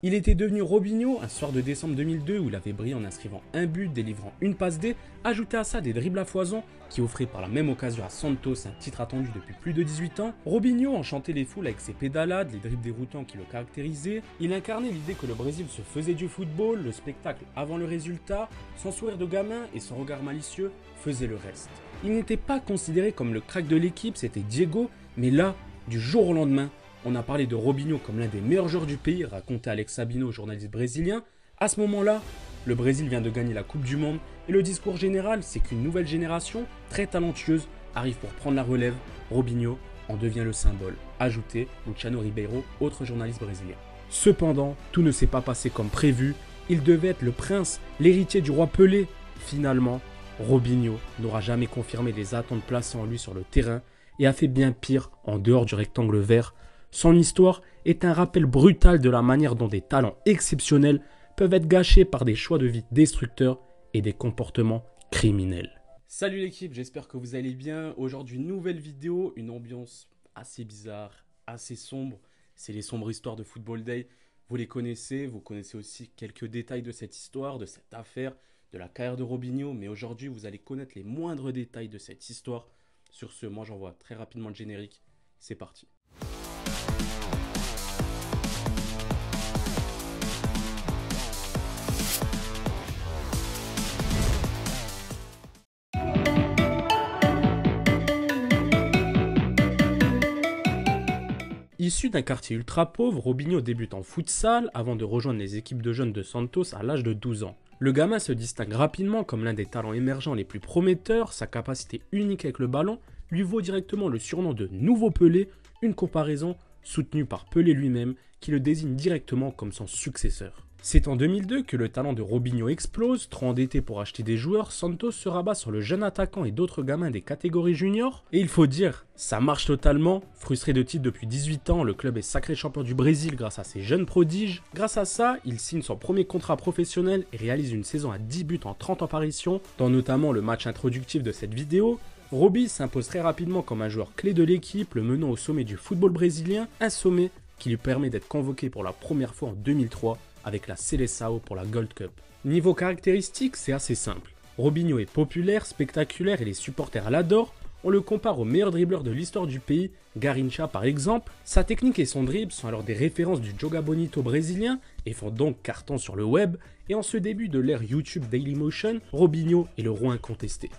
Il était devenu Robinho un soir de décembre 2002 où il avait brillé en inscrivant un but, délivrant une passe D, ajouté à ça des dribbles à foison qui offraient par la même occasion à Santos un titre attendu depuis plus de 18 ans. Robinho enchantait les foules avec ses pédalades, les dribbles déroutants qui le caractérisaient. Il incarnait l'idée que le Brésil se faisait du football, le spectacle avant le résultat, son sourire de gamin et son regard malicieux faisaient le reste. Il n'était pas considéré comme le crack de l'équipe, c'était Diego, mais là, du jour au lendemain, on a parlé de Robinho comme l'un des meilleurs joueurs du pays, racontait Alex Sabino, journaliste brésilien. À ce moment-là, le Brésil vient de gagner la Coupe du Monde et le discours général, c'est qu'une nouvelle génération, très talentueuse, arrive pour prendre la relève. Robinho en devient le symbole, ajoutait Luciano Ribeiro, autre journaliste brésilien. Cependant, tout ne s'est pas passé comme prévu. Il devait être le prince, l'héritier du roi Pelé. Finalement, Robinho n'aura jamais confirmé les attentes placées en lui sur le terrain et a fait bien pire en dehors du rectangle vert. Son histoire est un rappel brutal de la manière dont des talents exceptionnels peuvent être gâchés par des choix de vie destructeurs et des comportements criminels. Salut l'équipe, j'espère que vous allez bien. Aujourd'hui, nouvelle vidéo, une ambiance assez bizarre, assez sombre. C'est les sombres histoires de Football Day. Vous les connaissez, vous connaissez aussi quelques détails de cette histoire, de cette affaire, de la carrière de Robinho. Mais aujourd'hui, vous allez connaître les moindres détails de cette histoire. Sur ce, moi j'envoie très rapidement le générique. C'est parti. Issu d'un quartier ultra pauvre, Robinho débute en futsal avant de rejoindre les équipes de jeunes de Santos à l'âge de 12 ans. Le gamin se distingue rapidement comme l'un des talents émergents les plus prometteurs, sa capacité unique avec le ballon lui vaut directement le surnom de Nouveau Pelé, une comparaison soutenue par Pelé lui-même qui le désigne directement comme son successeur. C'est en 2002 que le talent de Robinho explose. Trop endetté pour acheter des joueurs, Santos se rabat sur le jeune attaquant et d'autres gamins des catégories juniors. Et il faut dire, ça marche totalement. Frustré de titre depuis 18 ans, le club est sacré champion du Brésil grâce à ses jeunes prodiges. Grâce à ça, il signe son premier contrat professionnel et réalise une saison à 10 buts en 30 apparitions, dont notamment le match introductif de cette vidéo. Robbie s'impose très rapidement comme un joueur clé de l'équipe, le menant au sommet du football brésilien, un sommet qui lui permet d'être convoqué pour la première fois en 2003 avec la Seleção pour la Gold Cup. Niveau caractéristiques, c'est assez simple. Robinho est populaire, spectaculaire et les supporters l'adorent. On le compare au meilleur dribbleur de l'histoire du pays, Garrincha par exemple. Sa technique et son dribble sont alors des références du Joga Bonito brésilien et font donc carton sur le web. Et en ce début de l'ère YouTube Dailymotion, Robinho est le roi incontesté.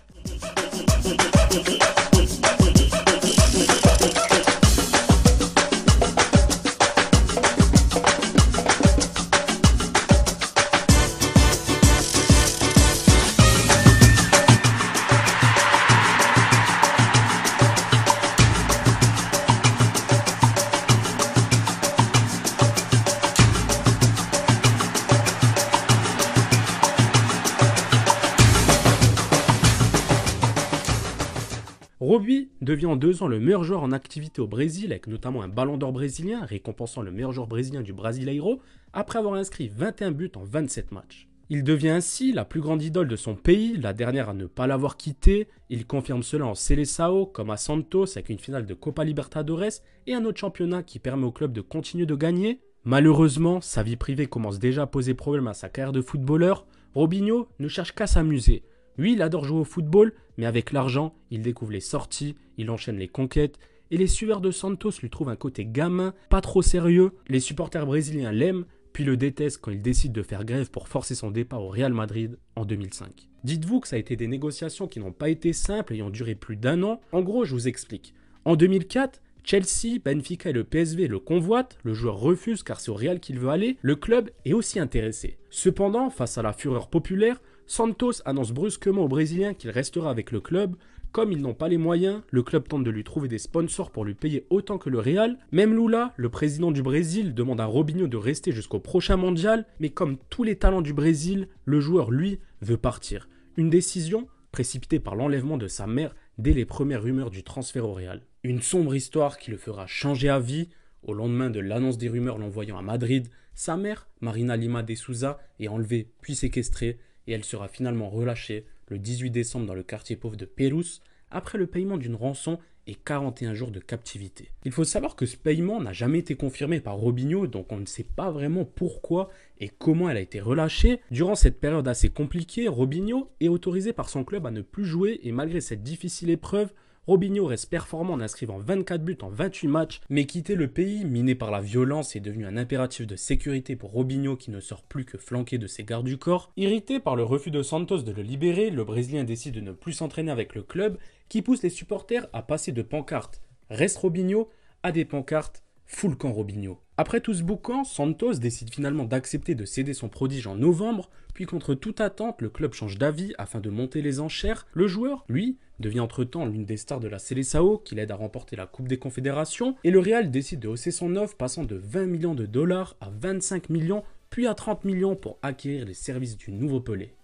Robbie devient en 2 ans le meilleur joueur en activité au Brésil, avec notamment un ballon d'or brésilien, récompensant le meilleur joueur brésilien du Brasileiro, après avoir inscrit 21 buts en 27 matchs. Il devient ainsi la plus grande idole de son pays, la dernière à ne pas l'avoir quitté. Il confirme cela en Seleção, comme à Santos, avec une finale de Copa Libertadores et un autre championnat qui permet au club de continuer de gagner. Malheureusement, sa vie privée commence déjà à poser problème à sa carrière de footballeur. Robinho ne cherche qu'à s'amuser. Lui, il adore jouer au football, mais avec l'argent, il découvre les sorties, il enchaîne les conquêtes, et les suiveurs de Santos lui trouvent un côté gamin, pas trop sérieux. Les supporters brésiliens l'aiment, puis le détestent quand il décide de faire grève pour forcer son départ au Real Madrid en 2005. Dites-vous que ça a été des négociations qui n'ont pas été simples, ayant duré plus d'1 an. En gros, je vous explique. En 2004, Chelsea, Benfica et le PSV le convoitent, le joueur refuse car c'est au Real qu'il veut aller, le club est aussi intéressé. Cependant, face à la fureur populaire, Santos annonce brusquement aux Brésiliens qu'il restera avec le club. Comme ils n'ont pas les moyens, le club tente de lui trouver des sponsors pour lui payer autant que le Real. Même Lula, le président du Brésil, demande à Robinho de rester jusqu'au prochain mondial, mais comme tous les talents du Brésil, le joueur, lui, veut partir. Une décision précipitée par l'enlèvement de sa mère dès les premières rumeurs du transfert au Real. Une sombre histoire qui le fera changer à vie. Au lendemain de l'annonce des rumeurs l'envoyant à Madrid, sa mère, Marina Lima de Souza, est enlevée puis séquestrée et elle sera finalement relâchée le 18 décembre dans le quartier pauvre de Perus après le paiement d'une rançon et 41 jours de captivité. Il faut savoir que ce paiement n'a jamais été confirmé par Robinho, donc on ne sait pas vraiment pourquoi et comment elle a été relâchée. Durant cette période assez compliquée, Robinho est autorisé par son club à ne plus jouer et malgré cette difficile épreuve, Robinho reste performant en inscrivant 24 buts en 28 matchs, mais quitter le pays, miné par la violence, est devenu un impératif de sécurité pour Robinho qui ne sort plus que flanqué de ses gardes du corps. Irrité par le refus de Santos de le libérer, le Brésilien décide de ne plus s'entraîner avec le club, qui pousse les supporters à passer de pancartes Reste Robinho à des pancartes Full camp Robinho. Après tout ce boucan, Santos décide finalement d'accepter de céder son prodige en novembre, puis contre toute attente, le club change d'avis afin de monter les enchères. Le joueur, lui, devient entre-temps l'une des stars de la Seleção qui l'aide à remporter la Coupe des Confédérations, et le Real décide de hausser son offre passant de 20 millions de dollars à 25 millions, puis à 30 millions pour acquérir les services du nouveau Pelé.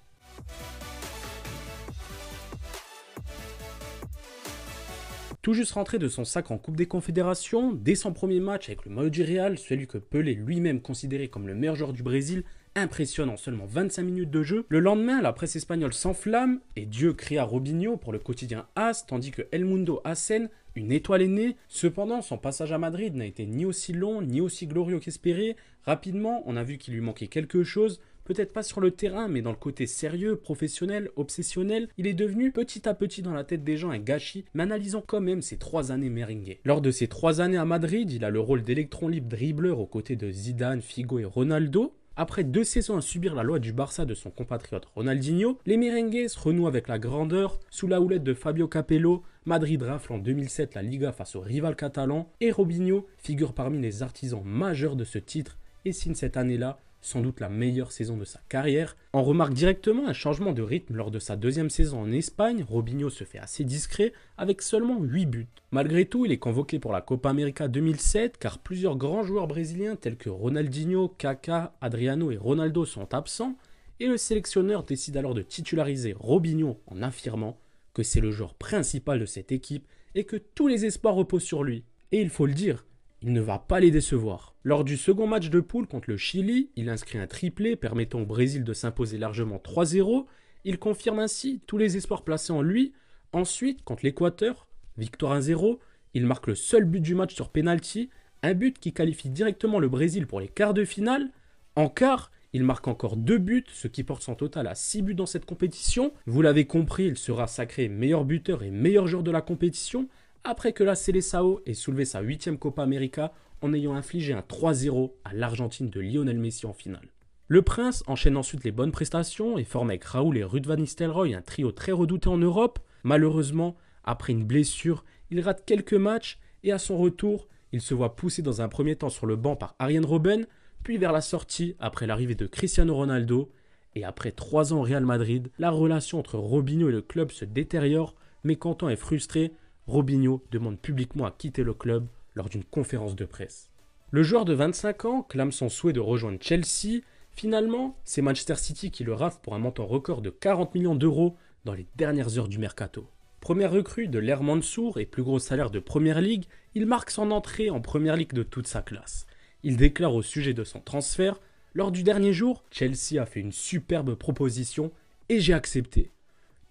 Tout juste rentré de son sacre en Coupe des Confédérations, dès son premier match avec le maillot du Real, celui que Pelé lui-même considéré comme le meilleur joueur du Brésil, impressionne en seulement 25 minutes de jeu. Le lendemain, la presse espagnole s'enflamme et Dieu crie à Robinho pour le quotidien AS, tandis que El Mundo assène une étoile est née. Cependant, son passage à Madrid n'a été ni aussi long ni aussi glorieux qu'espéré. Rapidement, on a vu qu'il lui manquait quelque chose. Peut-être pas sur le terrain, mais dans le côté sérieux, professionnel, obsessionnel, il est devenu petit à petit dans la tête des gens un gâchis, mais analysons quand même ses 3 années merengue. Lors de ces 3 années à Madrid, il a le rôle d'électron libre dribbleur aux côtés de Zidane, Figo et Ronaldo. Après 2 saisons à subir la loi du Barça de son compatriote Ronaldinho, les merengues renouent avec la grandeur. Sous la houlette de Fabio Capello, Madrid rafle en 2007 la Liga face au rival catalan et Robinho figure parmi les artisans majeurs de ce titre et signe cette année-là sans doute la meilleure saison de sa carrière. On remarque directement un changement de rythme lors de sa 2e saison en Espagne. Robinho se fait assez discret avec seulement 8 buts. Malgré tout, il est convoqué pour la Copa América 2007 car plusieurs grands joueurs brésiliens tels que Ronaldinho, Kaká, Adriano et Ronaldo sont absents et le sélectionneur décide alors de titulariser Robinho en affirmant que c'est le joueur principal de cette équipe et que tous les espoirs reposent sur lui. Et il faut le dire, il ne va pas les décevoir. Lors du second match de poule contre le Chili, il inscrit un triplé permettant au Brésil de s'imposer largement 3-0. Il confirme ainsi tous les espoirs placés en lui. Ensuite, contre l'Équateur, victoire 1-0, il marque le seul but du match sur penalty, un but qui qualifie directement le Brésil pour les quarts de finale. En quart, il marque encore 2 buts, ce qui porte son total à 6 buts dans cette compétition. Vous l'avez compris, il sera sacré meilleur buteur et meilleur joueur de la compétition, après que la Seleção ait soulevé sa 8e Copa América en ayant infligé un 3-0 à l'Argentine de Lionel Messi en finale. Le Prince enchaîne ensuite les bonnes prestations et forme avec Raúl et Ruud van Nistelrooy un trio très redouté en Europe. Malheureusement, après une blessure, il rate quelques matchs et à son retour, il se voit poussé dans un premier temps sur le banc par Arjen Robben, puis vers la sortie après l'arrivée de Cristiano Ronaldo. Et après 3 ans au Real Madrid, la relation entre Robinho et le club se détériore. Mécontent et frustré, Robinho demande publiquement à quitter le club lors d'une conférence de presse. Le joueur de 25 ans clame son souhait de rejoindre Chelsea. Finalement, c'est Manchester City qui le rafle pour un montant record de 40 millions d'euros dans les dernières heures du mercato. Première recrue de l'Air Mansour et plus gros salaire de Première Ligue, il marque son entrée en Première Ligue de toute sa classe. Il déclare au sujet de son transfert « Lors du dernier jour, Chelsea a fait une superbe proposition et j'ai accepté. »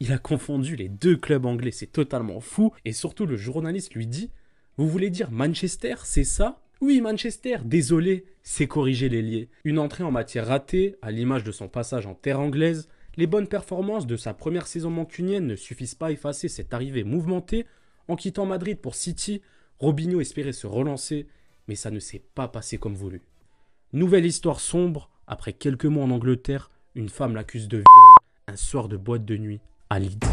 Il a confondu les 2 clubs anglais, c'est totalement fou. Et surtout, le journaliste lui dit « Vous voulez dire Manchester, c'est ça ?» « Oui, Manchester, désolé, c'est corriger l'ailier. » Une entrée en matière ratée, à l'image de son passage en terre anglaise. Les bonnes performances de sa première saison mancunienne ne suffisent pas à effacer cette arrivée mouvementée. En quittant Madrid pour City, Robinho espérait se relancer, mais ça ne s'est pas passé comme voulu. Nouvelle histoire sombre, après quelques mois en Angleterre, une femme l'accuse de viol un soir de boîte de nuit à Leeds.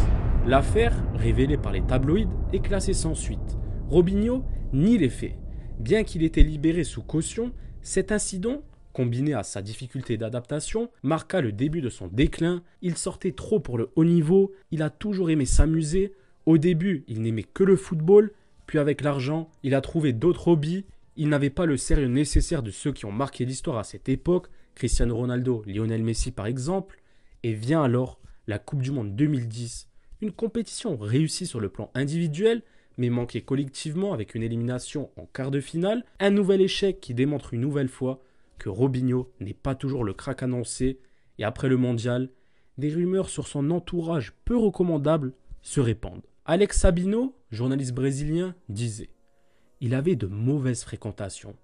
L'affaire, révélée par les tabloïds, est classée sans suite. Robinho nie les faits. Bien qu'il était libéré sous caution, cet incident, combiné à sa difficulté d'adaptation, marqua le début de son déclin. Il sortait trop pour le haut niveau, il a toujours aimé s'amuser. Au début, il n'aimait que le football, puis avec l'argent, il a trouvé d'autres hobbies. Il n'avait pas le sérieux nécessaire de ceux qui ont marqué l'histoire à cette époque, Cristiano Ronaldo, Lionel Messi par exemple, et vient alors la Coupe du Monde 2010, une compétition réussie sur le plan individuel, mais manquée collectivement avec une élimination en quart de finale, un nouvel échec qui démontre une nouvelle fois que Robinho n'est pas toujours le crack annoncé, et après le mondial, des rumeurs sur son entourage peu recommandable se répandent. Alex Sabino, journaliste brésilien, disait « Il avait de mauvaises fréquentations.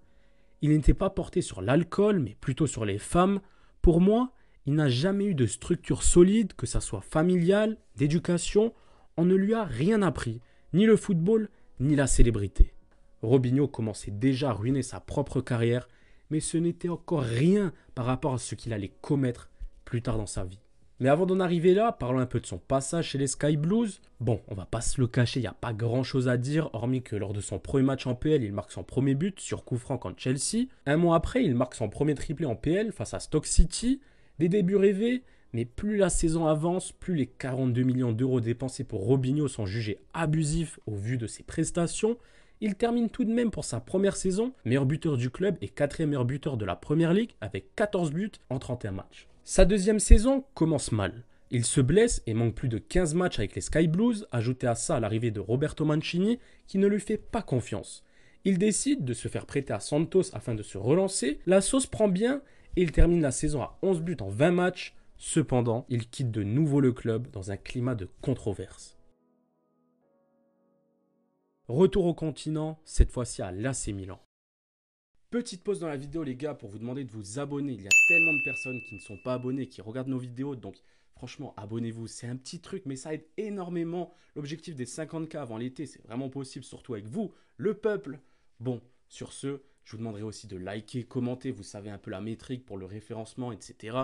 Il n'était pas porté sur l'alcool, mais plutôt sur les femmes. Pour moi, il n'a jamais eu de structure solide, que ça soit familiale, d'éducation. On ne lui a rien appris, ni le football, ni la célébrité. » Robinho commençait déjà à ruiner sa propre carrière, mais ce n'était encore rien par rapport à ce qu'il allait commettre plus tard dans sa vie. Mais avant d'en arriver là, parlons un peu de son passage chez les Sky Blues. Bon, on va pas se le cacher, il n'y a pas grand chose à dire, hormis que lors de son premier match en PL, il marque son premier but sur coup franc contre Chelsea. Un mois après, il marque son premier triplé en PL face à Stoke City. Des débuts rêvés, mais plus la saison avance, plus les 42 millions d'euros dépensés pour Robinho sont jugés abusifs au vu de ses prestations. Il termine tout de même pour sa première saison, meilleur buteur du club et quatrième meilleur buteur de la Premier League avec 14 buts en 31 matchs. Sa deuxième saison commence mal. Il se blesse et manque plus de 15 matchs avec les Sky Blues, ajouté à ça l'arrivée de Roberto Mancini qui ne lui fait pas confiance. Il décide de se faire prêter à Santos afin de se relancer, la sauce prend bien et il termine la saison à 11 buts en 20 matchs. Cependant, il quitte de nouveau le club dans un climat de controverse. Retour au continent, cette fois-ci à l'AC Milan. Petite pause dans la vidéo les gars pour vous demander de vous abonner. Il y a tellement de personnes qui ne sont pas abonnées, qui regardent nos vidéos. Donc franchement, abonnez-vous. C'est un petit truc, mais ça aide énormément. L'objectif des 50K avant l'été, c'est vraiment possible, surtout avec vous, le peuple. Bon, sur ce, je vous demanderai aussi de liker, commenter. Vous savez un peu la métrique pour le référencement, etc.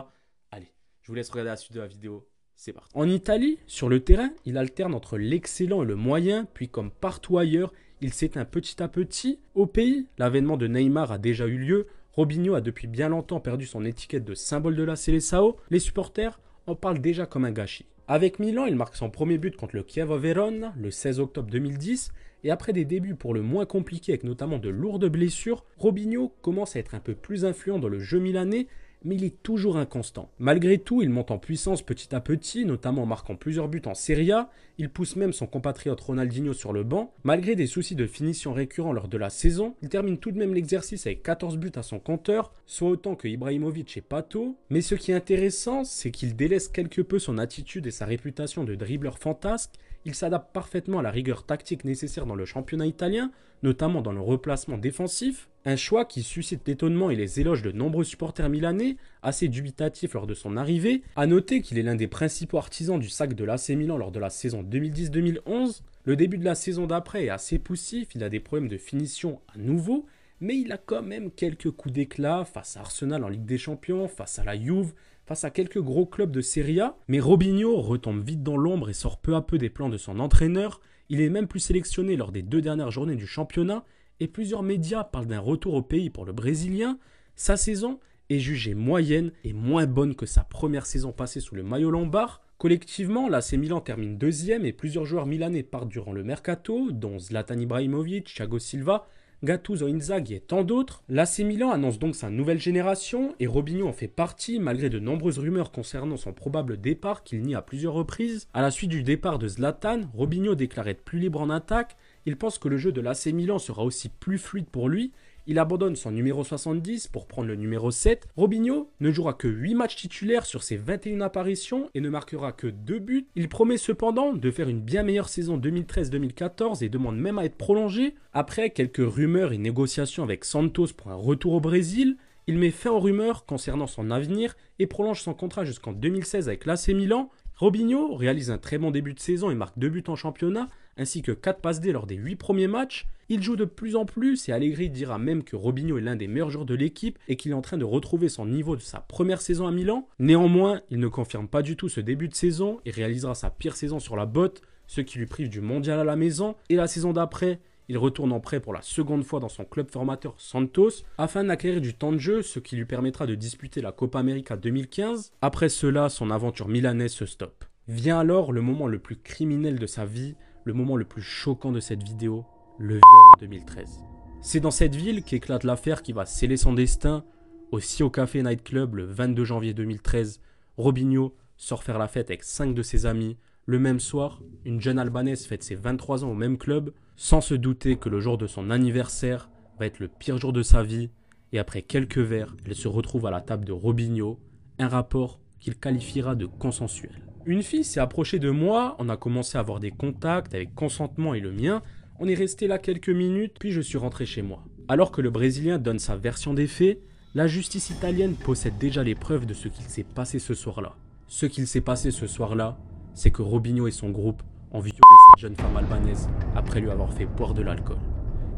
Allez, je vous laisse regarder la suite de la vidéo. C'est parti. En Italie, sur le terrain, il alterne entre l'excellent et le moyen, puis comme partout ailleurs, il s'éteint petit à petit. Au pays, l'avènement de Neymar a déjà eu lieu. Robinho a depuis bien longtemps perdu son étiquette de symbole de la Seleção. Les supporters en parlent déjà comme un gâchis. Avec Milan, il marque son premier but contre le Chievo Vérone le 16 octobre 2010. Et après des débuts pour le moins compliqués avec notamment de lourdes blessures, Robinho commence à être un peu plus influent dans le jeu milanais, mais il est toujours inconstant. Malgré tout, il monte en puissance petit à petit, notamment en marquant plusieurs buts en Serie A. Il pousse même son compatriote Ronaldinho sur le banc. Malgré des soucis de finition récurrents lors de la saison, il termine tout de même l'exercice avec 14 buts à son compteur, soit autant que Ibrahimovic et Pato. Mais ce qui est intéressant, c'est qu'il délaisse quelque peu son attitude et sa réputation de dribbleur fantasque. Il s'adapte parfaitement à la rigueur tactique nécessaire dans le championnat italien, notamment dans le replacement défensif. Un choix qui suscite l'étonnement et les éloges de nombreux supporters milanais, assez dubitatifs lors de son arrivée. A noter qu'il est l'un des principaux artisans du sac de l'AC Milan lors de la saison 2010-2011. Le début de la saison d'après est assez poussif, il a des problèmes de finition à nouveau, mais il a quand même quelques coups d'éclat face à Arsenal en Ligue des Champions, face à la Juve, face à quelques gros clubs de Serie A. Mais Robinho retombe vite dans l'ombre et sort peu à peu des plans de son entraîneur. Il est même plus sélectionné lors des 2 dernières journées du championnat et plusieurs médias parlent d'un retour au pays pour le Brésilien. Sa saison est jugée moyenne et moins bonne que sa première saison passée sous le maillot lombard. Collectivement, l'AC Milan termine deuxième et plusieurs joueurs milanais partent durant le mercato, dont Zlatan Ibrahimovic, Thiago Silva, Gattuso, Inzaghi et tant d'autres. L'AC Milan annonce donc sa nouvelle génération et Robinho en fait partie malgré de nombreuses rumeurs concernant son probable départ qu'il nie à plusieurs reprises. À la suite du départ de Zlatan, Robinho déclare être plus libre en attaque. Il pense que le jeu de l'AC Milan sera aussi plus fluide pour lui. Il abandonne son numéro 70 pour prendre le numéro 7. Robinho ne jouera que 8 matchs titulaires sur ses 21 apparitions et ne marquera que 2 buts. Il promet cependant de faire une bien meilleure saison 2013-2014 et demande même à être prolongé. Après quelques rumeurs et négociations avec Santos pour un retour au Brésil, il met fin aux rumeurs concernant son avenir et prolonge son contrat jusqu'en 2016 avec l'AC Milan. Robinho réalise un très bon début de saison et marque 2 buts en championnat, ainsi que 4 passes D lors des 8 premiers matchs. Il joue de plus en plus et Allegri dira même que Robinho est l'un des meilleurs joueurs de l'équipe et qu'il est en train de retrouver son niveau de sa première saison à Milan. Néanmoins, il ne confirme pas du tout ce début de saison et réalisera sa pire saison sur la botte, ce qui lui prive du mondial à la maison. Et la saison d'après, il retourne en prêt pour la seconde fois dans son club formateur Santos afin d'acquérir du temps de jeu, ce qui lui permettra de disputer la Copa América 2015. Après cela, son aventure milanaise se stoppe. Vient alors le moment le plus criminel de sa vie, le moment le plus choquant de cette vidéo, le viol en 2013. C'est dans cette ville qu'éclate l'affaire qui va sceller son destin. Au Sio Café Night Club le 22 janvier 2013, Robinho sort faire la fête avec 5 de ses amis. Le même soir, une jeune Albanaise fête ses 23 ans au même club, sans se douter que le jour de son anniversaire va être le pire jour de sa vie. Et après quelques verres, elle se retrouve à la table de Robinho, un rapport qu'il qualifiera de consensuel. Une fille s'est approchée de moi, on a commencé à avoir des contacts avec consentement et le mien, on est resté là quelques minutes, puis je suis rentré chez moi. Alors que le Brésilien donne sa version des faits, la justice italienne possède déjà les preuves de ce qu'il s'est passé ce soir-là. Ce qu'il s'est passé ce soir-là, c'est que Robinho et son groupe ont violé cette jeune femme albanaise après lui avoir fait boire de l'alcool.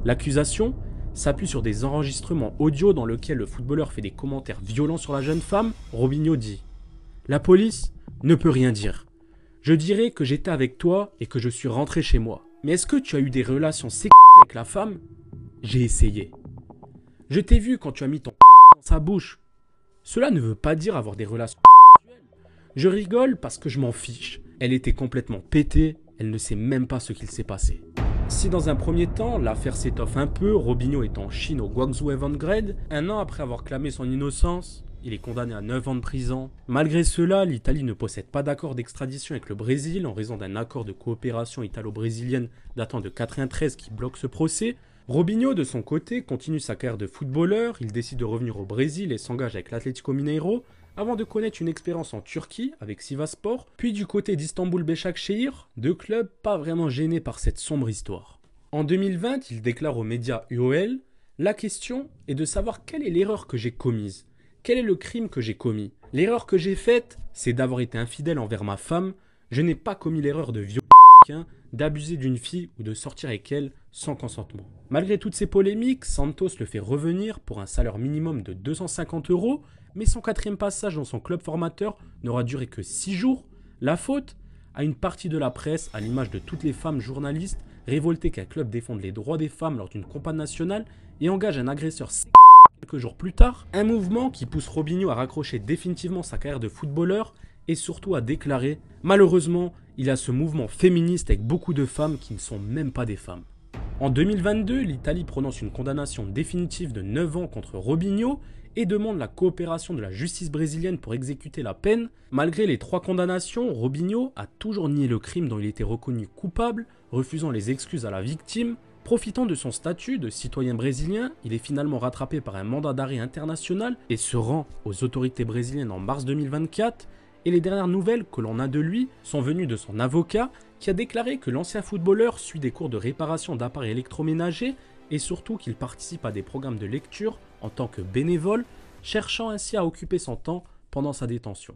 L'accusation s'appuie sur des enregistrements audio dans lesquels le footballeur fait des commentaires violents sur la jeune femme. Robinho dit « La police ne peut rien dire. Je dirais que j'étais avec toi et que je suis rentré chez moi. Mais est-ce que tu as eu des relations sexuelles avec la femme ? J'ai essayé. Je t'ai vu quand tu as mis ton dans sa bouche. Cela ne veut pas dire avoir des relations sexuelles. Je rigole parce que je m'en fiche. Elle était complètement pétée, elle ne sait même pas ce qu'il s'est passé. » Si dans un premier temps, l'affaire s'étoffe un peu, Robinho est en Chine au Guangzhou Evergrande, un an après avoir clamé son innocence, il est condamné à 9 ans de prison. Malgré cela, l'Italie ne possède pas d'accord d'extradition avec le Brésil en raison d'un accord de coopération italo-brésilienne datant de 1993 qui bloque ce procès. Robinho, de son côté, continue sa carrière de footballeur, il décide de revenir au Brésil et s'engage avec l'Atlético Mineiro, avant de connaître une expérience en Turquie avec Sivasspor, puis du côté d'Istanbul Başakşehir, deux clubs pas vraiment gênés par cette sombre histoire. En 2020, il déclare aux médias UOL « La question est de savoir quelle est l'erreur que j'ai commise. Quel est le crime que j'ai commis? L'erreur que j'ai faite, c'est d'avoir été infidèle envers ma femme. Je n'ai pas commis l'erreur de violer quelqu'un, d'abuser d'une fille ou de sortir avec elle sans consentement. » Malgré toutes ces polémiques, Santos le fait revenir pour un salaire minimum de 250 €, mais son quatrième passage dans son club formateur n'aura duré que 6 jours. La faute à une partie de la presse, à l'image de toutes les femmes journalistes, révoltées qu'un club défende les droits des femmes lors d'une campagne nationale et engage un agresseur quelques jours plus tard. Un mouvement qui pousse Robinho à raccrocher définitivement sa carrière de footballeur et surtout à déclarer « Malheureusement, il y a ce mouvement féministe avec beaucoup de femmes qui ne sont même pas des femmes ». En 2022, l'Italie prononce une condamnation définitive de 9 ans contre Robinho et demande la coopération de la justice brésilienne pour exécuter la peine. Malgré les 3 condamnations, Robinho a toujours nié le crime dont il était reconnu coupable, refusant les excuses à la victime. Profitant de son statut de citoyen brésilien, il est finalement rattrapé par un mandat d'arrêt international et se rend aux autorités brésiliennes en mars 2024. Et les dernières nouvelles que l'on a de lui sont venues de son avocat qui a déclaré que l'ancien footballeur suit des cours de réparation d'appareils électroménagers et surtout qu'il participe à des programmes de lecture en tant que bénévole, cherchant ainsi à occuper son temps pendant sa détention.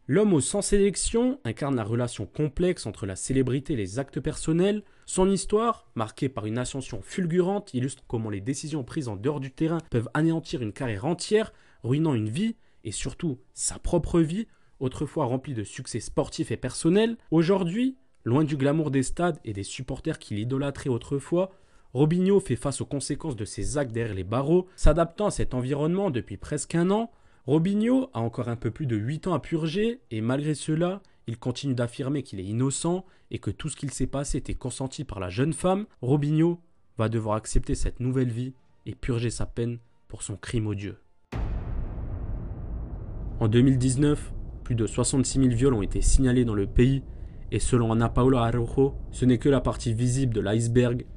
L'homme aux 100 sélections incarne la relation complexe entre la célébrité et les actes personnels. Son histoire, marquée par une ascension fulgurante, illustre comment les décisions prises en dehors du terrain peuvent anéantir une carrière entière, ruinant une vie et surtout sa propre vie, autrefois remplie de succès sportifs et personnels. Aujourd'hui, loin du glamour des stades et des supporters qui l'idolâtraient autrefois, Robinho fait face aux conséquences de ses actes derrière les barreaux, s'adaptant à cet environnement depuis presque un an. Robinho a encore un peu plus de 8 ans à purger et malgré cela, il continue d'affirmer qu'il est innocent et que tout ce qu'il s'est passé était consenti par la jeune femme. Robinho va devoir accepter cette nouvelle vie et purger sa peine pour son crime odieux. En 2019, plus de 66 000 viols ont été signalés dans le pays et selon Ana Paula Araujo, ce n'est que la partie visible de l'iceberg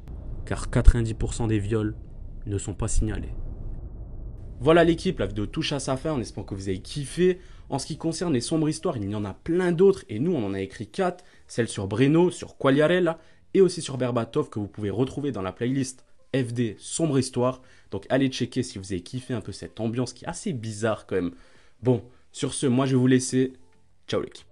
car 90% des viols ne sont pas signalés. Voilà l'équipe, la vidéo touche à sa fin, on espère que vous avez kiffé. En ce qui concerne les sombres histoires, il y en a plein d'autres et nous on en a écrit 4, celle sur Breno, sur Quagliarella et aussi sur Berbatov que vous pouvez retrouver dans la playlist FD Sombre Histoire. Donc allez checker si vous avez kiffé un peu cette ambiance qui est assez bizarre quand même. Bon, sur ce, moi je vais vous laisser. Ciao l'équipe.